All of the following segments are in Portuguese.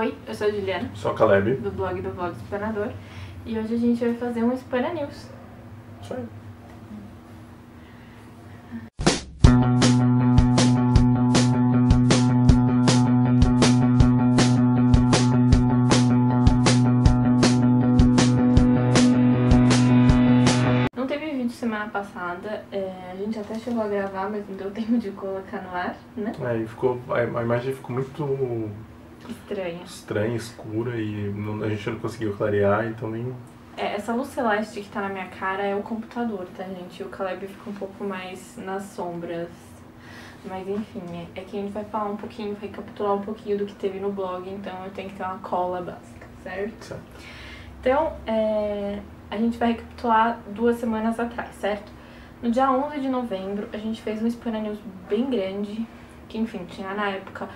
Oi, eu sou a Juliana, Sou a Caleb. do blog do Explanador, e hoje a gente vai fazer um Explana News. Isso aí. Não teve vídeo semana passada, a gente até chegou a gravar, mas não deu tempo de colocar no ar, né? A imagem ficou muito Estranha. escura e a gente não conseguiu clarear, então nem... Essa luz celeste que tá na minha cara é o computador, tá, gente? O Caleb fica um pouco mais nas sombras. Mas enfim, é que a gente vai falar um pouquinho, vai recapitular um pouquinho do que teve no blog, então eu tenho que ter uma cola básica, certo? Então, a gente vai recapitular 2 semanas atrás, certo? No dia 11 de novembro, a gente fez um Explana News bem grande, que enfim, tinha na época...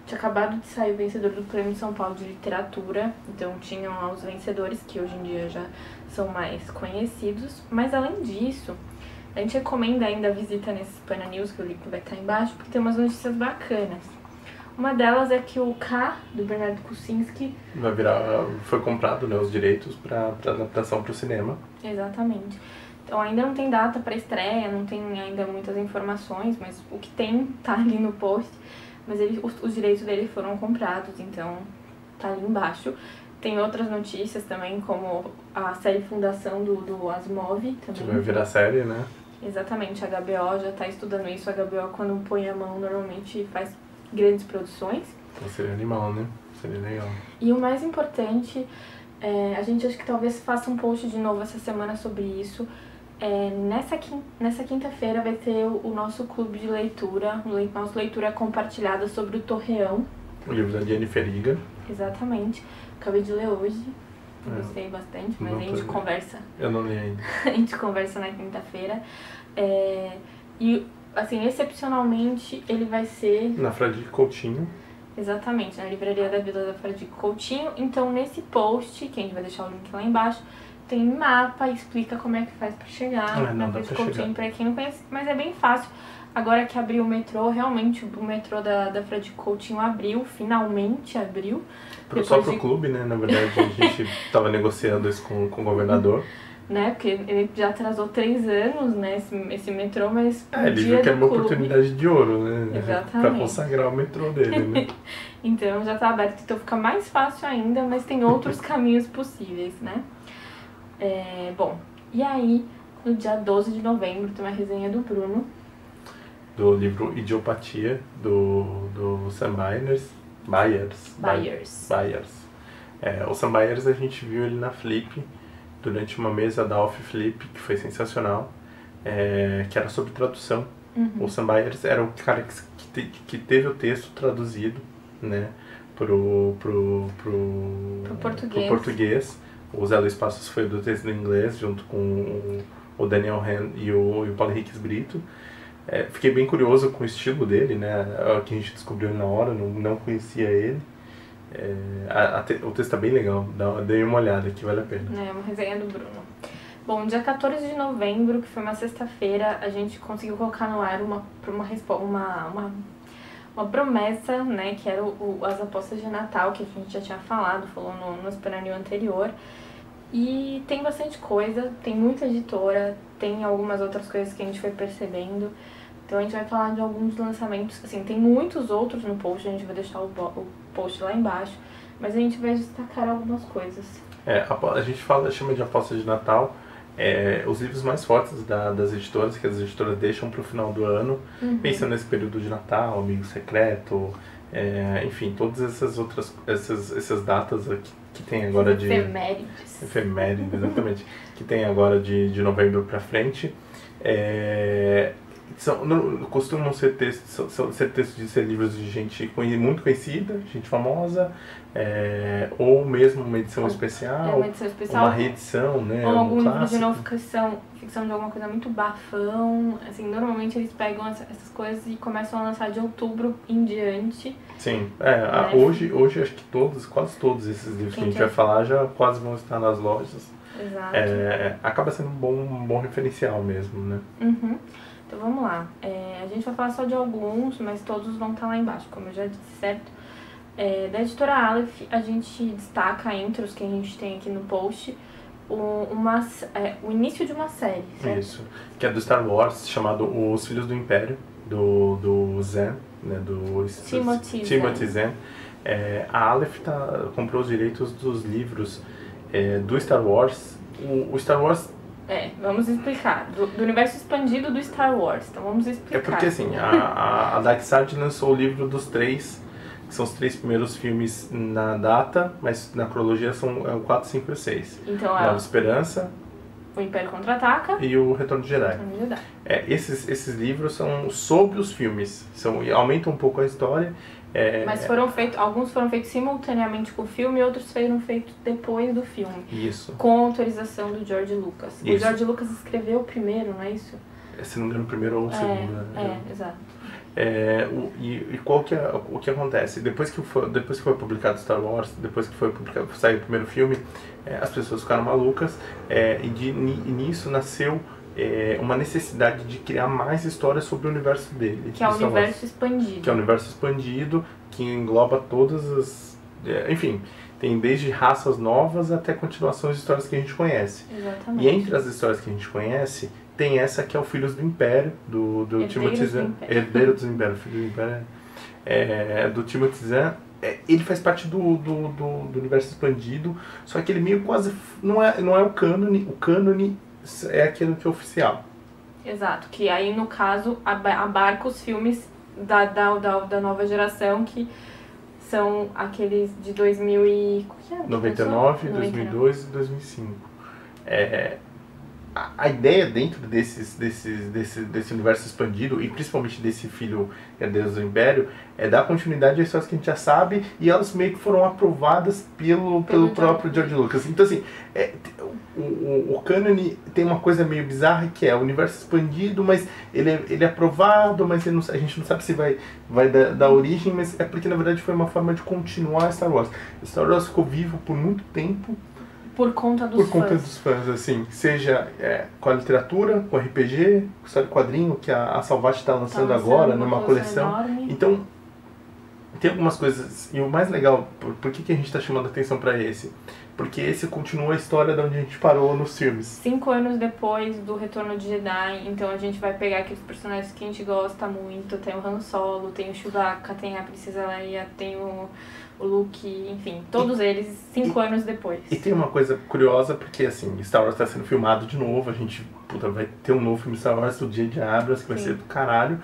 Tinha acabado de sair o vencedor do Prêmio São Paulo de Literatura, então tinham lá os vencedores, que hoje em dia já são mais conhecidos. Mas além disso, a gente recomenda ainda a visita nesse Explana News, que o link vai estar embaixo, porque tem umas notícias bacanas. Uma delas é que o K, do Bernardo Kucinski... Foi comprado, né, os direitos para adaptação para o cinema. Exatamente. Então ainda não tem data para estreia, não tem ainda muitas informações, mas o que tem tá ali no post. Mas os direitos dele foram comprados, então tá ali embaixo. Tem outras notícias também, como a série Fundação do Asimov também. Que vai virar série, né? Exatamente, a HBO já tá estudando isso. A HBO, quando põe a mão, normalmente faz grandes produções. Então seria animal, né? Seria legal. E o mais importante, a gente acho que talvez faça um post de novo essa semana sobre isso. Nessa quinta-feira vai ter o nosso clube de leitura, nossa leitura compartilhada sobre o Torreão. O livro da Jennifer Egan. Exatamente. Acabei de ler hoje. Gostei bastante, mas a gente conversa. Eu não li ainda. A gente conversa na quinta-feira. E, assim, excepcionalmente, ele vai ser... Na Fradique Coutinho. Exatamente, na livraria da Vila da Fradique Coutinho. Então, nesse post, que a gente vai deixar o link lá embaixo, tem mapa, explica como é que faz pra chegar na Fradique Coutinho, pra quem não conhece, mas é bem fácil. Agora que abriu o metrô, realmente o metrô da Fradique Coutinho abriu, finalmente abriu. Só pro clube, né? Na verdade, a gente tava negociando isso com o governador. Né, porque ele já atrasou 3 anos, né, esse metrô, mas ele viu que era uma oportunidade de ouro, né? Exatamente. Pra consagrar o metrô dele, né? Então já tá aberto, então fica mais fácil ainda, mas tem outros caminhos possíveis, né? Bom, e aí, no dia 12 de novembro, tem uma resenha do Bruno. Do livro Idiopatia, do Sam Byers. O Sam Byers, a gente viu ele na Flip, durante uma mesa da Off Flip, que foi sensacional, que era sobre tradução. O Sam Byers era o cara que teve o texto traduzido, né, pro português. O Zé Luiz Passos foi do texto em inglês, junto com o Daniel Han e o Paulo Henriques Brito. Fiquei bem curioso com o estilo dele, né, que a gente descobriu na hora, não conhecia ele. O texto tá bem legal, dei uma olhada aqui, vale a pena. É uma resenha do Bruno. Bom, dia 14 de novembro, que foi uma sexta-feira, a gente conseguiu colocar no ar uma promessa, né, que era as apostas de Natal, que a gente já tinha falou no Explana News anterior. E tem bastante coisa, tem muita editora, tem algumas outras coisas que a gente foi percebendo. Então a gente vai falar de alguns lançamentos, assim, tem muitos outros no post, a gente vai deixar o post lá embaixo, mas a gente vai destacar algumas coisas. A gente chama de aposta de Natal, os livros mais fortes das editoras, que as editoras deixam para o final do ano, pensando nesse período de Natal, Amigo Secreto, enfim, todas essas datas aqui que tem agora de... Efemérides, exatamente. Que tem agora de novembro para frente. Costumam ser textos de ser livros de gente muito conhecida, gente famosa, ou mesmo uma edição especial, uma reedição, né? Ou algum livro de não ficção de alguma coisa muito bafão. Assim, normalmente eles pegam essas coisas e começam a lançar de outubro em diante. Sim, hoje acho que quase todos esses livros que a gente vai falar já quase vão estar nas lojas. Exato. Acaba sendo um bom referencial mesmo, né? Então vamos lá. A gente vai falar só de alguns, mas todos vão estar lá embaixo, como eu já disse, certo? Da editora Aleph, a gente destaca entre os que a gente tem aqui no post o início de uma série, certo? Isso, que é do Star Wars, chamado Os Filhos do Império, do Zen, né, do Timothy Zen. A Aleph comprou os direitos dos livros do Star Wars. O Star Wars... vamos explicar. Do universo expandido do Star Wars, então vamos explicar. É porque assim, a Dark Side lançou o livro dos 3, que são os 3 primeiros filmes na data, mas na cronologia são o 4, 5 e 6. Então, Nova Esperança, O Império Contra-Ataca e o Retorno de Jedi. Esses livros são sobre os filmes, aumentam um pouco a história. Mas alguns foram feitos simultaneamente com o filme e outros foram feitos depois do filme. Isso. Com autorização do George Lucas. Isso. O George Lucas escreveu o primeiro, não é isso? Se não me engano, o primeiro ou o segundo. Exato. O que acontece? Depois que foi publicado Star Wars, depois que saiu o primeiro filme, as pessoas ficaram malucas, e nisso nasceu uma necessidade de criar mais histórias sobre o universo dele. Que é o universo expandido. Que é o universo expandido, que engloba todas as... enfim, tem desde raças novas até continuações de histórias que a gente conhece. Exatamente. E entre as histórias que a gente conhece, tem essa que é o Filhos do Império, do Timothy Zahn. Herdeiro dos Impérios. Filho do Império. Do Timothy Zahn. Ele faz parte do universo expandido, só que ele meio quase... Não é o cânone. O cânone é aquele que é oficial. Exato. Que aí, no caso, abarca os filmes da nova geração, que são aqueles de 99, 2002 e 2005. A ideia dentro desse universo expandido, e principalmente desse filho herdeiro do Império, é dar continuidade às histórias que a gente já sabe, e elas meio que foram aprovadas pelo próprio George Lucas. Então assim, o cânone tem uma coisa meio bizarra, que é o universo expandido, mas ele é aprovado, mas a gente não sabe se vai dar origem, mas é porque na verdade foi uma forma de continuar Star Wars. Star Wars ficou vivo por muito tempo, por conta dos fãs, assim, seja com a literatura, com RPG, com história de quadrinho, que a Salvat está lançando agora, numa coleção. Enorme. Então, tem algumas coisas, e o mais legal, por que a gente está chamando atenção para esse? Porque esse continua a história de onde a gente parou nos filmes. 5 anos depois do Retorno de Jedi, então a gente vai pegar aqueles personagens que a gente gosta muito. Tem o Han Solo, tem o Chewbacca, tem a Princesa Leia, tem o Luke, enfim, todos eles 5 anos depois. E tem uma coisa curiosa, porque assim, Star Wars está sendo filmado de novo, a gente vai ter um novo filme Star Wars do J.J. Abrams, que vai ser do caralho.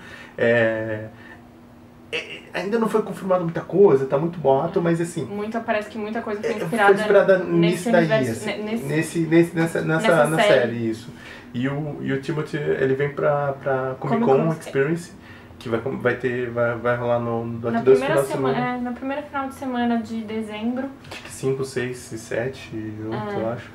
Ainda não foi confirmado muita coisa, tá muito boato, mas assim... Parece que muita coisa foi inspirada nisso daí, nessa série, isso. E o Timothy, ele vem pra Comic Con Experience, que vai rolar daqui 2 finais de semana. Na primeira final de semana de dezembro. Acho que 5, 6 e 7, eu acho.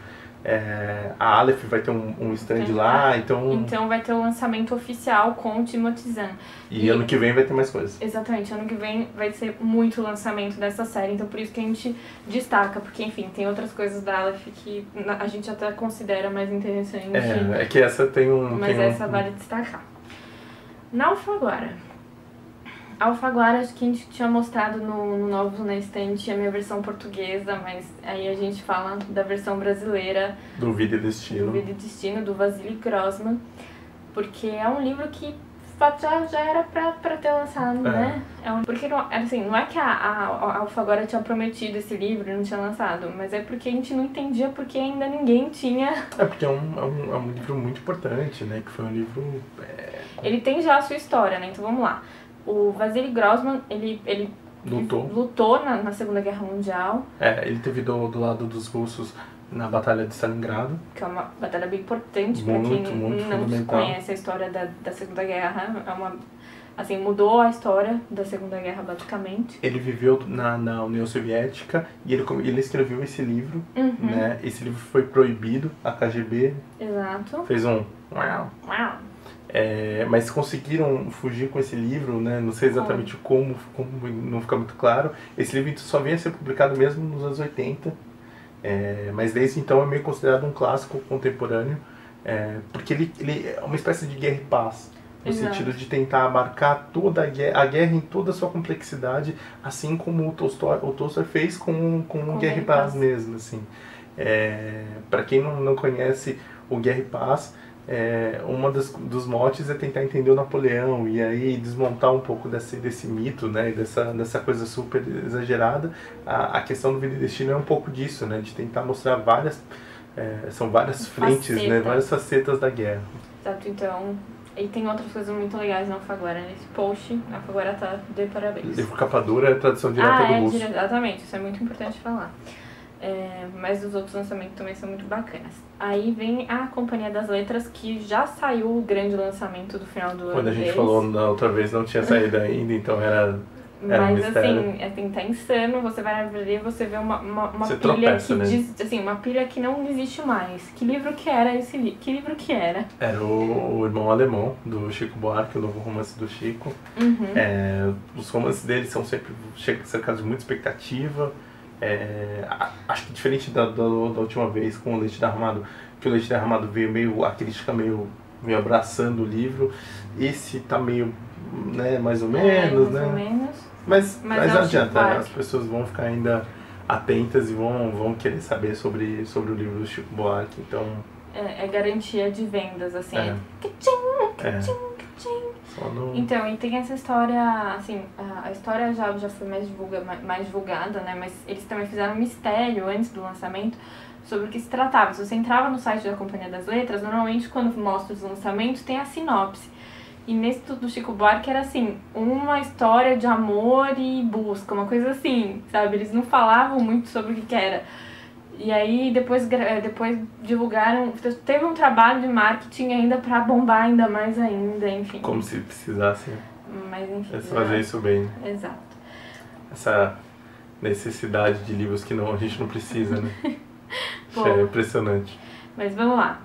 A Aleph vai ter um stand lá, então vai ter o lançamento oficial com o Timothy Zahn. E ano que vem vai ter mais coisas. Exatamente, ano que vem vai ser muito lançamento dessa série, então por isso que a gente destaca, porque enfim, tem outras coisas da Aleph que a gente até considera mais interessante. É que essa tem mas essa vale destacar. Na Alfaguara, acho que a gente tinha mostrado no Novos na Estante a minha versão portuguesa, mas aí a gente fala da versão brasileira do Vida e Destino, do Vasily Grossman, porque é um livro que já era pra ter lançado, né? Porque não é que a Alfaguara tinha prometido esse livro e não tinha lançado, mas é porque a gente não entendia porque ainda ninguém tinha... porque é um livro muito importante, né? Que foi um livro... Ele tem já a sua história, né? Então vamos lá. O Vasily Grossman, ele lutou na Segunda Guerra Mundial. Ele teve do lado dos russos na Batalha de Stalingrado. Que é uma batalha bem importante para quem não conhece a história da Segunda Guerra. Mudou a história da Segunda Guerra, basicamente. Ele viveu na União Soviética e ele escreveu esse livro, né? Esse livro foi proibido, a KGB. Exato. Fez um... mas conseguiram fugir com esse livro, né? Não sei exatamente como não fica muito claro. Esse livro só vinha a ser publicado mesmo nos anos 80, mas desde então é meio considerado um clássico contemporâneo, porque ele é uma espécie de guerra e paz. no Exato. sentido de tentar abarcar toda a guerra em toda a sua complexidade, assim como o Tolstói fez com Guerra e Paz mesmo, assim. Para quem não conhece o Guerra e Paz, dos motes é tentar entender o Napoleão e aí desmontar um pouco desse mito, né, dessa coisa super exagerada. A questão do Vida e Destino é um pouco disso, né, de tentar mostrar são várias frentes, né, várias facetas da guerra. Exato, então... E tem outras coisas muito legais na Alfaguara. Nesse post, a Alfaguara tá de parabéns. Livro capa dura é tradução direta do russo. Exatamente, isso é muito importante falar. Mas os outros lançamentos também são muito bacanas. Aí vem a Companhia das Letras, que já saiu o grande lançamento do final do ano. Quando a gente falou da outra vez, não tinha saído ainda, então era um mistério. Mas assim, tá insano, você vai na livraria e você vê uma você pilha tropeça, que né? diz, assim, uma pilha que não existe mais. Que livro que era esse livro? Que livro que era? Era o Irmão Alemão, do Chico Buarque, o novo romance do Chico. Os romances dele são sempre cercados de muita expectativa. Acho que diferente da última vez com o Leite Derramado, que o Leite Derramado veio a crítica meio abraçando o livro. Esse tá meio, né, mais ou menos, né? Mais ou menos. Mas não adianta, né? As pessoas vão ficar ainda atentas e vão querer saber sobre o livro do Chico Buarque, então... É garantia de vendas, assim. Então, e tem essa história, assim, a história já foi mais divulgada, né? Mas eles também fizeram um mistério antes do lançamento sobre o que se tratava. Se você entrava no site da Companhia das Letras, normalmente quando mostra os lançamentos tem a sinopse. E nesse do Chico Buarque era assim, uma história de amor e busca, uma coisa assim, sabe? Eles não falavam muito sobre o que era. E aí depois divulgaram, teve um trabalho de marketing ainda pra bombar ainda mais ainda, enfim. Como se precisasse. Mas enfim. Eles fazer isso bem. Exato. Essa necessidade de livros que a gente não precisa, né? Isso é impressionante. Mas vamos lá.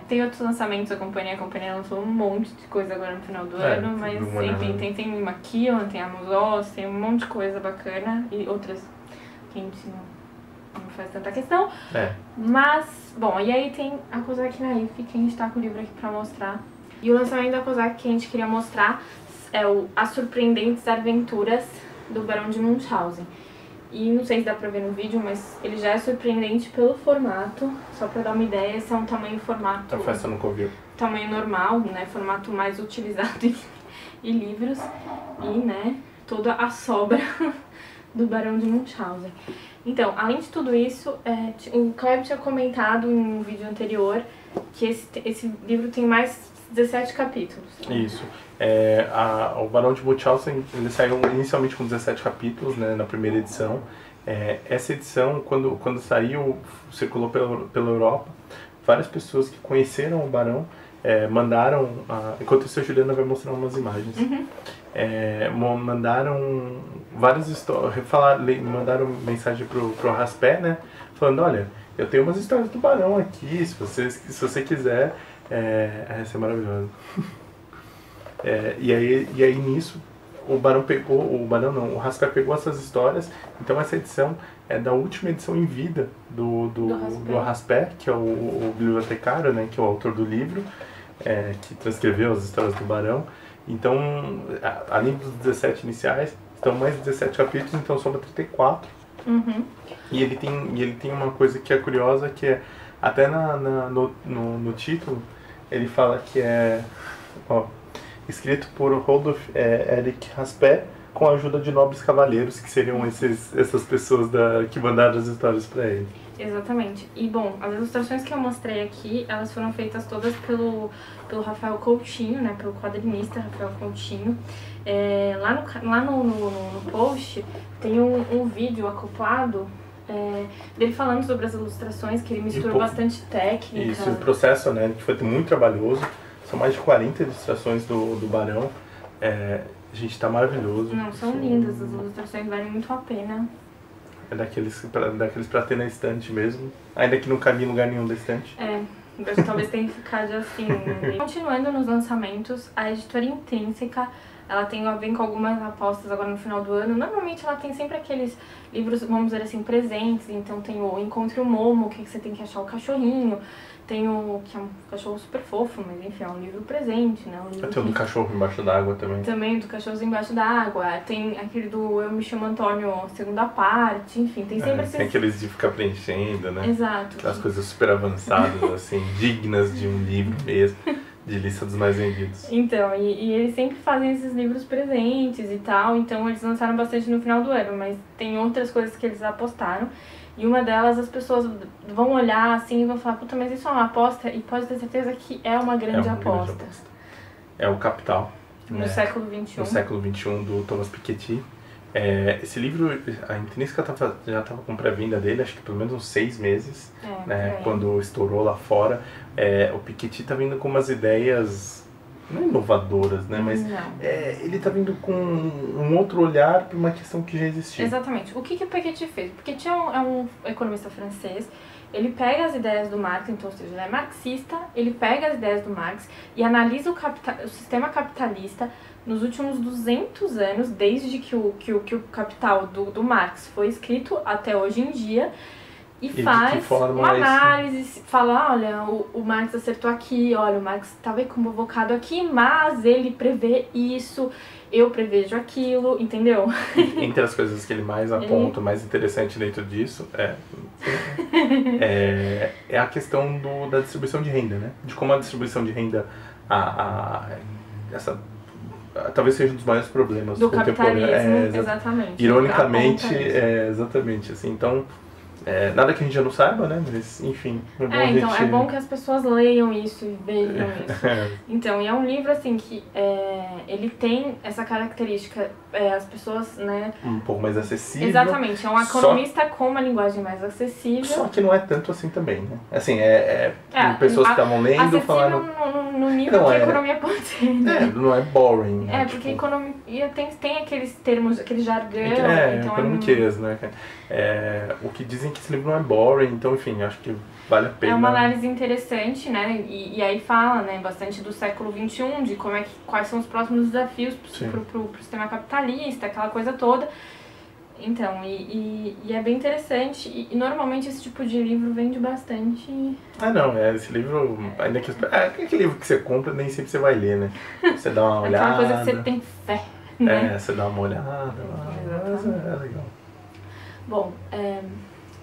Tem outros lançamentos da Companhia. A Companhia lançou um monte de coisa agora no final do ano, mas enfim, tem Maquillan, tem Amos Oz, tem um monte de coisa bacana e outras que a gente não faz tanta questão. Mas, bom, e aí tem a Kozak Naif, que a gente tá com o livro aqui pra mostrar. E o lançamento da Kozak que a gente queria mostrar é As Surpreendentes Aventuras do Barão de Munchausen. E não sei se dá pra ver no vídeo, mas ele já é surpreendente pelo formato. Só pra dar uma ideia, esse é um formato... A festa nunca ouviu. Tamanho normal, né? Formato mais utilizado em livros. E, né, toda a sobra do Barão de Munchausen. Então, além de tudo isso, o Kleber tinha comentado em um vídeo anterior que esse livro tem mais 17 capítulos. Isso. O Barão de Munchausen, ele saiu inicialmente com 17 capítulos, né, na primeira edição. Essa edição, quando saiu, circulou pela Europa, várias pessoas que conheceram o Barão mandaram... enquanto isso, a Juliana vai mostrar umas imagens. Mandaram várias histórias, mandaram mensagem pro Raspé, né, falando, olha, eu tenho umas histórias do Barão aqui, se você quiser, essa é maravilhosa. E aí nisso, o Raspé pegou essas histórias, então essa edição é da última edição em vida do Raspé, que é o bibliotecário, né, que é o autor do livro, que transcreveu as histórias do Barão. Então, além dos 17 iniciais, estão mais 17 capítulos, então sobra 34. E ele tem uma coisa que é curiosa, que é, até no título, ele fala que escrito por Rodolphe Eric Raspé, com a ajuda de nobres cavaleiros, que seriam essas pessoas que mandaram as histórias para ele. Exatamente. E, bom, as ilustrações que eu mostrei aqui, elas foram feitas todas pelo Rafael Coutinho, né, pelo quadrinista Rafael Coutinho. Lá no post tem um vídeo acoplado dele falando sobre as ilustrações, que ele misturou bastante técnica. Isso, o processo, né, que foi muito trabalhoso. São mais de 40 ilustrações do Barão. Gente, tá maravilhoso. Não, são lindas, as ilustrações valem muito a pena. É daqueles pra ter na estante mesmo, ainda que não cabe em lugar nenhum da estante. Talvez tenha que ficar assim. Continuando nos lançamentos, a editora Intrínseca, ela vem com algumas apostas agora no final do ano. Normalmente ela tem sempre aqueles livros, vamos dizer assim, presentes. Então tem o Encontre o Momo, que você tem que achar o cachorrinho. Tem o que é um cachorro super fofo, mas enfim, é um livro presente, né? Tem o do cachorro embaixo d'água também. Também, do cachorro embaixo d'água. Tem aquele do Eu Me Chamo Antônio, segunda parte, enfim, tem sempre esses... Tem aqueles de ficar preenchendo, né? Exato. Aquelas coisas super avançadas, assim, dignas de um livro mesmo, de lista dos mais vendidos. Então, e eles sempre fazem esses livros presentes e tal, então eles lançaram bastante no final do ano, mas tem outras coisas que eles apostaram. E uma delas, as pessoas vão olhar assim e vão falar, puta, mas isso é uma aposta? E pode ter certeza que é uma grande aposta. É o Capital. No século XXI. No século XXI, do Thomas Piketty. Esse livro, a Intrínseca já estava com pré-venda dele, acho que pelo menos uns 6 meses, né, quando estourou lá fora. O Piketty está vindo com umas ideias, não inovadoras, né, mas ele está vindo com um outro olhar para uma questão que já existia. Exatamente. O que o Piketty fez? O Piketty é um economista francês. Ele pega as ideias do Marx, então, ou seja, ele é marxista, ele pega as ideias do Marx e analisa o sistema capitalista nos últimos 200 anos, desde que o Capital do Marx foi escrito até hoje em dia, e faz uma análise, fala, olha, o Marx acertou aqui, olha, o Marx estava equivocado aqui, mas ele prevê isso, eu prevejo aquilo, entendeu? Entre as coisas que ele mais aponta, o mais interessante dentro disso é a questão da distribuição de renda, né? De como a distribuição de renda, talvez seja um dos maiores problemas do capitalismo, exatamente. Ironicamente, exatamente, assim, então... nada que a gente já não saiba, né? Mas, enfim... então é bom que as pessoas leiam isso e vejam isso. Então, e é um livro, assim, que ele tem essa característica, as pessoas, né... Um pouco mais acessível. Exatamente, é um economista com uma linguagem mais acessível. Só que não é tanto assim também, né? Assim, pessoas que estavam lendo falaram... no nível que a economia pode ser, né? Não é boring. Porque economia tem aqueles termos, aquele jargão. Então economiquez, né? O que dizem que esse livro não é boring, então, enfim, acho que vale a pena. É uma análise interessante, né? E aí fala, né, bastante do século XXI, de quais são os próximos desafios pro sistema capitalista, aquela coisa toda. Então, e é bem interessante, e normalmente esse tipo de livro vende bastante. Esse livro, ainda que aquele livro que você compra, nem sempre você vai ler, né? Você dá uma olhada. Aquela coisa que você tem fé, né? Você dá uma olhada, mas é legal. Bom,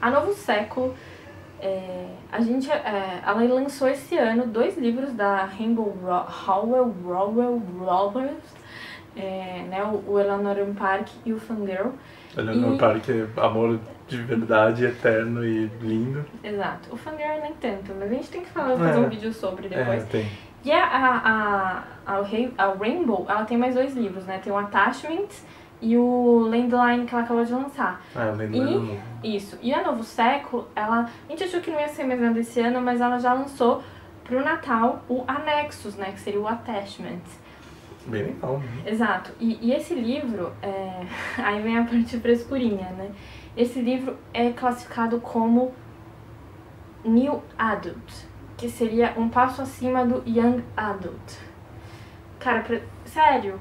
a Novo Século, ela lançou esse ano 2 livros da Rainbow Rowell Roberts, né, o Eleanor Park e o Fangirl. Eleanor Park é amor de verdade, eterno e lindo. Exato. O Fangirl nem tanto, mas a gente tem que fazer um vídeo sobre depois. Tem. E a Rainbow, ela tem mais 2 livros, né? Tem o Attachment e o Landline, que ela acabou de lançar. O Landline Isso. E a Novo Século, a gente achou que não ia ser mais nada esse ano, mas ela já lançou pro Natal o Anexus, né? Que seria o Attachment. Bem legal, né? Exato. E esse livro, aí vem a parte frescurinha, né? Esse livro é classificado como New Adult, que seria um passo acima do Young Adult. Cara, sério?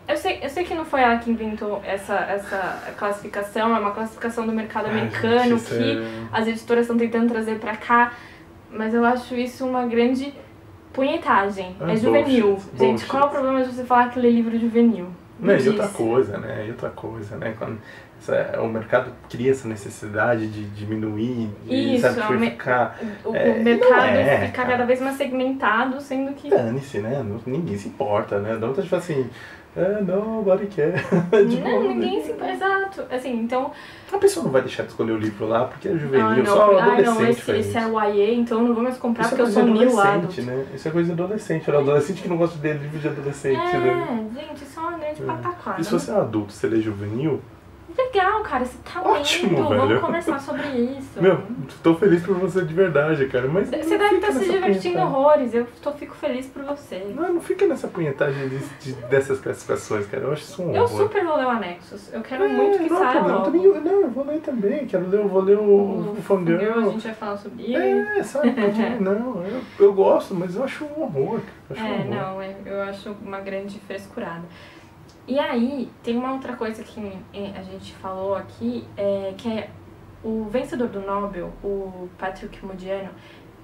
Eu sei que não foi ela que inventou essa classificação, é uma classificação do mercado americano que as editoras estão tentando trazer pra cá, mas eu acho isso uma grande punhetagem. É juvenil. Gente, qual é o problema de você falar que lê livro juvenil? E outra coisa, né? Quando o mercado cria essa necessidade de diminuir, o mercado fica cada vez mais segmentado, sendo que... Dane-se, né? Ninguém se importa, né? Dá vontade de falar assim... nobody care. Ninguém se importa. Exato. Assim, então... A pessoa não vai deixar de escolher o livro lá porque é juvenil, só adolescente. Esse é o YA, então eu não vou mais comprar porque eu sou new adult. Né? Isso é coisa de adolescente. Era adolescente que não gosta de ler livro de adolescente, né? Gente, isso é uma grande pataquada. E se você é adulto, você lê juvenil, Legal, cara, você tá Ótimo, lendo, velho. vamos conversar sobre isso. Meu, tô feliz por você de verdade, cara. Mas Você deve estar se divertindo horrores, fico feliz por você. Não fica nessa punhetagem dessas classificações, cara. Eu acho isso um horror. Eu super vou ler o Anexos. Eu quero muito que saia logo. Eu vou ler também. Eu vou ler o Fangirl. A gente vai falar sobre ele. Sabe? Não, eu gosto, mas eu acho um horror. Eu acho uma grande frescurada. E aí, tem uma outra coisa que a gente falou aqui, que é o vencedor do Nobel, o Patrick Modiano.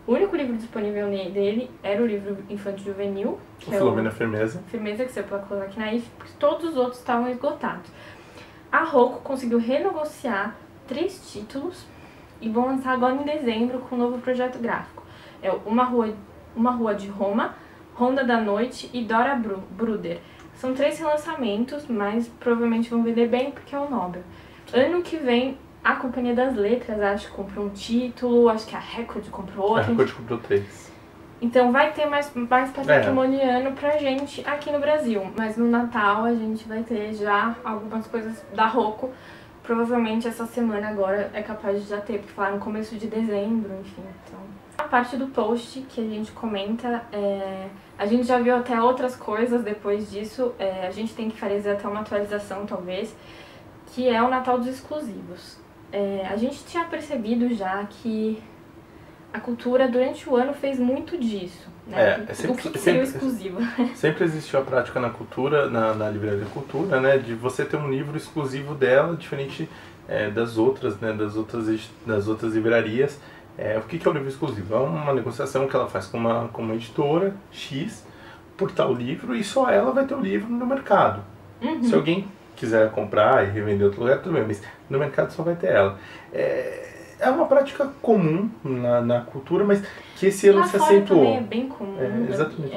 O único livro disponível dele era o livro Infanto Juvenil, que é Filomena Firmeza. Firmeza, que saiu pela Knaif, porque todos os outros estavam esgotados. A Rocco conseguiu renegociar 3 títulos e vão lançar agora em dezembro com um novo projeto gráfico. É Uma Rua de Roma, Ronda da Noite e Dora Bruder. São 3 relançamentos, mas provavelmente vão vender bem porque é o Nobel. Ano que vem, a Companhia das Letras, acho que comprou um título, acho que a Record comprou outro. A Record comprou 3. Então vai ter mais patrimoniano pra gente aqui no Brasil. Mas no Natal a gente vai ter já algumas coisas da Rocco. Provavelmente essa semana agora é capaz de já ter, porque falaram no começo de dezembro, enfim. Então, a parte do post que a gente comenta, a gente já viu até outras coisas depois disso. A gente tem que fazer até uma atualização, talvez, que é o Natal dos exclusivos. A gente tinha percebido já que a cultura durante o ano fez muito disso, né? O que seria o exclusivo? Sempre existiu a prática na cultura, na livraria da cultura, né, de você ter um livro exclusivo dela, diferente das outras, né, das outras livrarias. O que é o livro exclusivo? É uma negociação que ela faz com uma editora X por tal livro e só ela vai ter o livro no mercado. Uhum. Se alguém quiser comprar e revender em outro lugar, tudo bem, mas no mercado só vai ter ela. É uma prática comum na cultura, mas que esse ano lá se fora acentuou. Também é bem comum. Exatamente.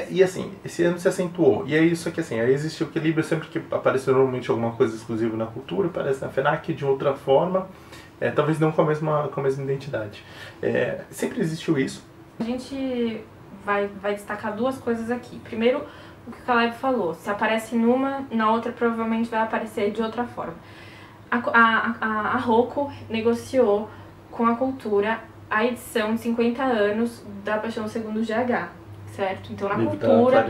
E assim, esse ano se acentuou. E é isso que assim, aí existiu o equilíbrio, sempre que aparece normalmente alguma coisa exclusiva na cultura, aparece na FENAC de outra forma, talvez não com a mesma identidade. Sempre existiu isso. A gente vai destacar 2 coisas aqui. Primeiro, o que o Caleb falou, se aparece numa, na outra provavelmente vai aparecer de outra forma. A Rocco negociou com a cultura a edição de 50 anos da Paixão Segundo GH, certo? Então na cultura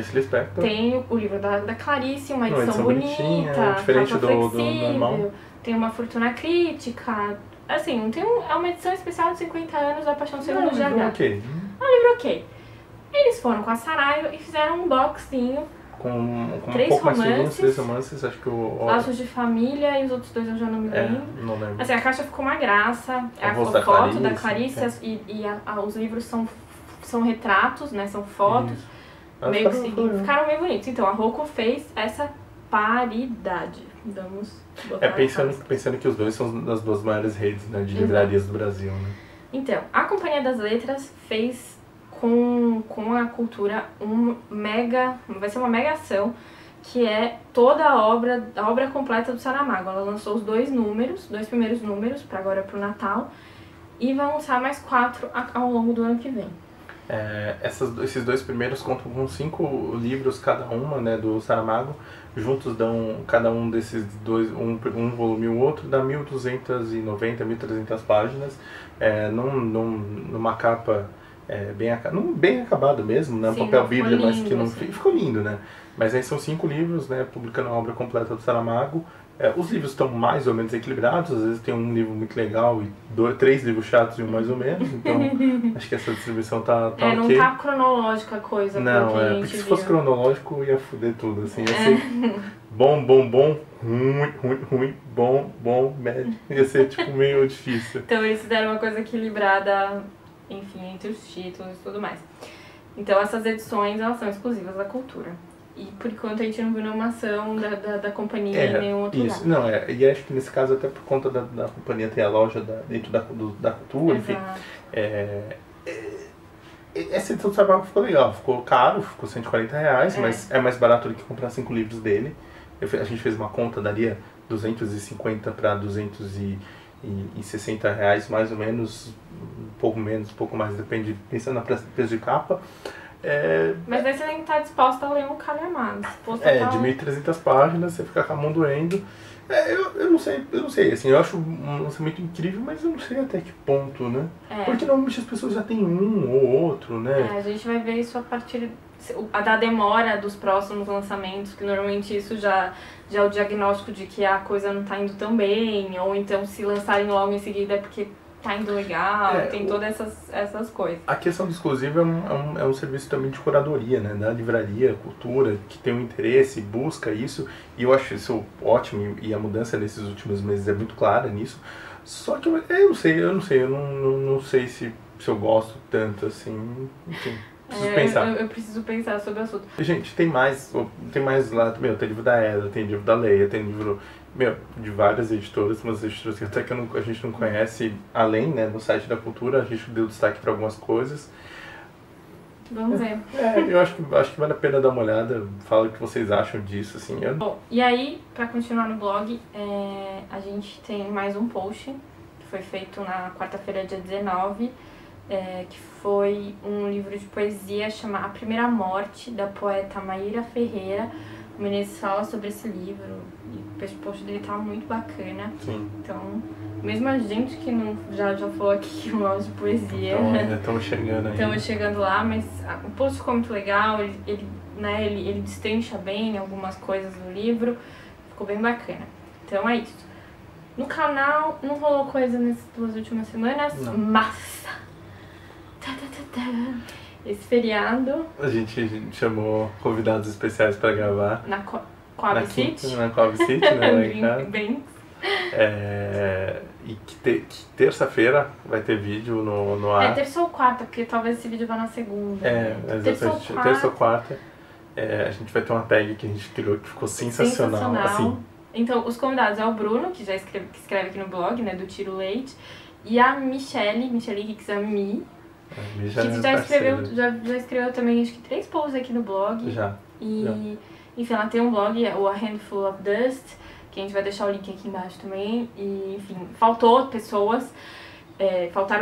tem o livro da Clarice, uma edição bonita, diferente capa do flexível, normal. Tem uma fortuna crítica, assim, é uma edição especial de 50 anos da Paixão Segundo GH. É um livro ok. Eles foram com a Saraiva e fizeram um boxinho com 3 um pouco romances, mais 3 romances, acho que Laços de Família e os outros 2 eu já não me lembro. Não lembro. Assim, a caixa ficou uma graça, a foto da Clarice os livros são retratos, né, são fotos, meio que ficaram meio bonitos. Então a Rocco fez essa paridade. Vamos botar pensando que os dois são das 2 maiores redes, né, de livrarias do Brasil, né? Então, a Companhia das Letras fez com a cultura vai ser uma mega ação, que é toda a obra completa do Saramago. Ela lançou os 2 primeiros números, para agora pro Natal, e vai lançar mais 4 ao longo do ano que vem. Esses 2 primeiros contam com 5 livros cada uma, né, do Saramago. Juntos dão, cada um desses 2, um volume e o outro, dá 1.290, 1.300 páginas, numa capa bem acabado mesmo, né? Sim, papel bíblia, mas que não assim. ficou lindo, né? Mas aí são 5 livros, né, publicando a obra completa do Saramago. Os livros estão mais ou menos equilibrados, às vezes tem um livro muito legal e 3 livros chatos e um mais ou menos, então acho que essa distribuição tá ok. Não tá cronológica a coisa. Não, porque se fosse cronológico ia foder tudo, assim, ia ser bom, ruim, bom, médio, ia ser tipo meio difícil. Então eles fizeram uma coisa equilibrada, enfim, entre os títulos e tudo mais. Então essas edições, elas são exclusivas da cultura. E por enquanto a gente não viu nenhuma ação da companhia em nenhum outro lugar. Não, e acho que nesse caso até por conta da companhia ter a loja dentro da cultura, enfim. Essa edição do Saramago ficou legal, ficou caro, ficou R$140, mas é mais barato do que comprar 5 livros dele. A gente fez uma conta, daria 250 para R$260, mais ou menos, um pouco menos, um pouco mais, depende, pensando na preço de capa. Mas daí você tem que estar disposta a ler um calhamaço. De 1.300 páginas, você fica com a mão doendo. Eu não sei, assim, eu acho um lançamento incrível, mas eu não sei até que ponto, né? Porque normalmente as pessoas já têm um ou outro, né? A gente vai ver isso a partir da demora dos próximos lançamentos, que normalmente isso já é o diagnóstico de que a coisa não tá indo tão bem, ou então se lançarem logo em seguida é porque tá indo legal, tem todas essas coisas. A questão do exclusivo é um serviço também de curadoria, né? Da livraria, cultura, que tem um interesse, busca isso, e eu acho isso ótimo, e a mudança nesses últimos meses é muito clara nisso. Só que eu não sei se eu gosto tanto, assim, enfim. Preciso pensar. Eu preciso pensar sobre o assunto. Gente, tem mais lá, tem livro da Eda, tem livro da Leia, tem livro, de várias editoras, umas editoras que até que a gente não conhece, além, né, no site da Cultura, a gente deu destaque para algumas coisas. Vamos ver. Eu acho que vale a pena dar uma olhada, fala o que vocês acham disso, assim. Bom, e aí, pra continuar no blog, a gente tem mais um post, que foi feito na quarta-feira, dia 19, que foi um livro de poesia chamado A Primeira Morte, da poeta Maíra Ferreira. O Menezes fala sobre esse livro e o post dele tá muito bacana. Sim. Então, mesmo a gente que não já falou aqui que gosta de poesia, então, ainda estamos chegando aí. Estamos chegando lá, mas o post ficou muito legal, ele destrincha bem algumas coisas do livro, ficou bem bacana. Então é isso. No canal não rolou coisa nessas 2 últimas semanas, mas esse feriado a gente chamou convidados especiais para gravar na Coab City. Na Coab City, né? Lá em casa. Bem. E que terça-feira vai ter vídeo no ar. Terça ou quarta, porque talvez esse vídeo vá na segunda. Exatamente. Terça ou quarta. A gente vai ter uma tag que a gente criou que ficou sensacional. Assim. Então, os convidados é o Bruno, que escreve aqui no blog, né, do Tiro Leite, e a Michele Hixami, que já escreveu também, acho que 3 posts aqui no blog. Enfim, ela tem um blog, o A Handful of Dust, que a gente vai deixar o link aqui embaixo também. E, enfim, faltaram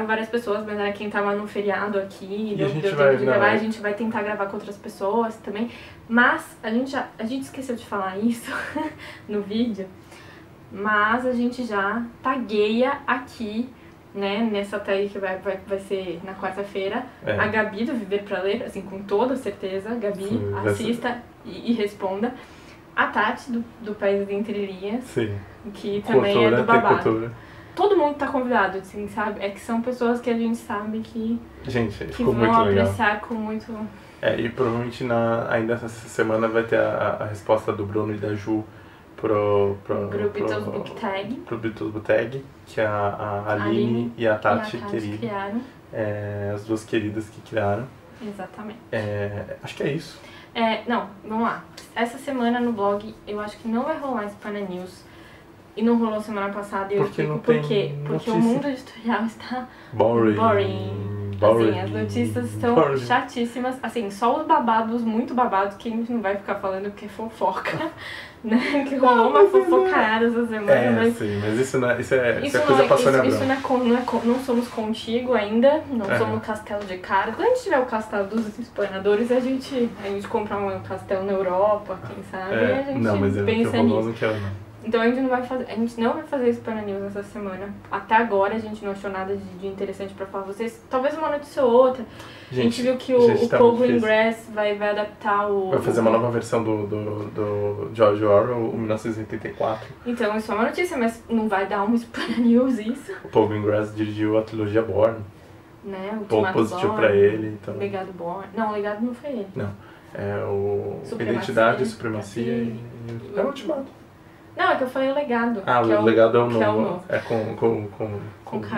várias pessoas, mas era quem tava no feriado aqui, deu tempo de gravar. A gente vai tentar gravar com outras pessoas também. Mas a gente esqueceu de falar isso no vídeo, mas a gente já tagueia aqui, né, nessa tag que vai ser na quarta-feira, a Gabi do Viver Pra Ler, assim, com toda certeza. Gabi, sim, assista e responda. A Tati, do País de Entre Linhas, sim, que também é do babado. Todo mundo tá convidado, assim, sabe? É que são pessoas que a gente sabe que vão apreciar com muito... E provavelmente ainda essa semana vai ter a resposta do Bruno e da Ju pro Beatles Book Tag. Pro Beatles Book Tag, que a Aline e a Tati criaram. As 2 queridas que criaram. Exatamente. Acho que é isso. Não, vamos lá. Essa semana no blog eu acho que não vai rolar Spana News. E não rolou semana passada. E eu explico por quê. Porque o mundo editorial está boring. Assim, as notícias estão chatíssimas. Assim, só os babados, muito babados, que a gente não vai ficar falando porque é fofoca. Né? Que rolou uma fofocaiada essa semana. Mas sim, mas isso é coisa passando a não somos contigo ainda, não somos castelo de cartas. Quando a gente tiver o castelo dos explanadores, a gente comprar um castelo na Europa, quem sabe, e a gente pensa nisso. Não quero, não. Então a gente não vai fazer Spana News essa semana. Até agora a gente não achou nada de interessante pra falar pra vocês. Talvez uma notícia ou outra. A gente viu que o Pogo Ingress vai adaptar o... Vai fazer uma nova versão do George Orwell, o 1984. Então isso é uma notícia, mas não vai dar um Spana News isso. O Pogo Ingress dirigiu a trilogia Bourne. Né? O ponto positivo Bourne, pra ele. Então... Legado Bourne. Não, o legado não foi ele. Não. Identidade, Supremacia e... É o Ultimato. Não, é que eu falei o legado. O legado é o novo. É o novo.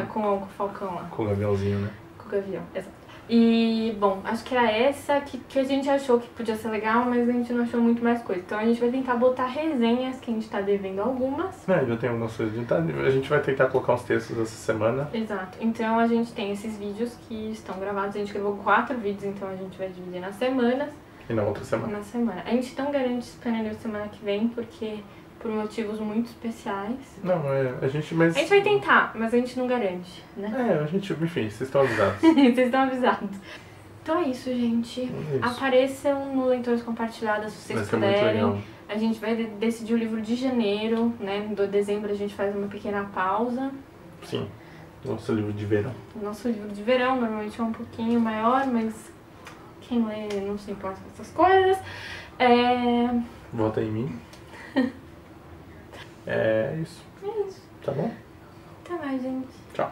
Com o Falcão lá. Com o Gaviãozinho, né? Com o Gavião, exato. E, bom, acho que era essa que a gente achou que podia ser legal, mas a gente não achou muito mais coisa. Então a gente vai tentar botar resenhas, que a gente tá devendo algumas. Já tem algumas coisas. A gente vai tentar colocar uns textos essa semana. Exato. Então a gente tem esses vídeos que estão gravados. A gente gravou 4 vídeos, então a gente vai dividir nas semanas. E na outra semana. Na semana. A gente não garante Spana News semana que vem, porque... por motivos muito especiais. Não, a gente vai tentar, mas a gente não garante, né? Enfim, vocês estão avisados. Vocês estão avisados. Então é isso, gente. É isso. Apareçam no Leitores Compartilhados se Vai vocês ser muito puderem. legal. A gente vai decidir o livro de janeiro, né? Do dezembro a gente faz uma pequena pausa. Sim. Nosso livro de verão. Nosso livro de verão normalmente é um pouquinho maior, mas quem lê não se importa com essas coisas. Vota em mim. É isso. É isso. Tá bom? Até mais, gente. Tchau.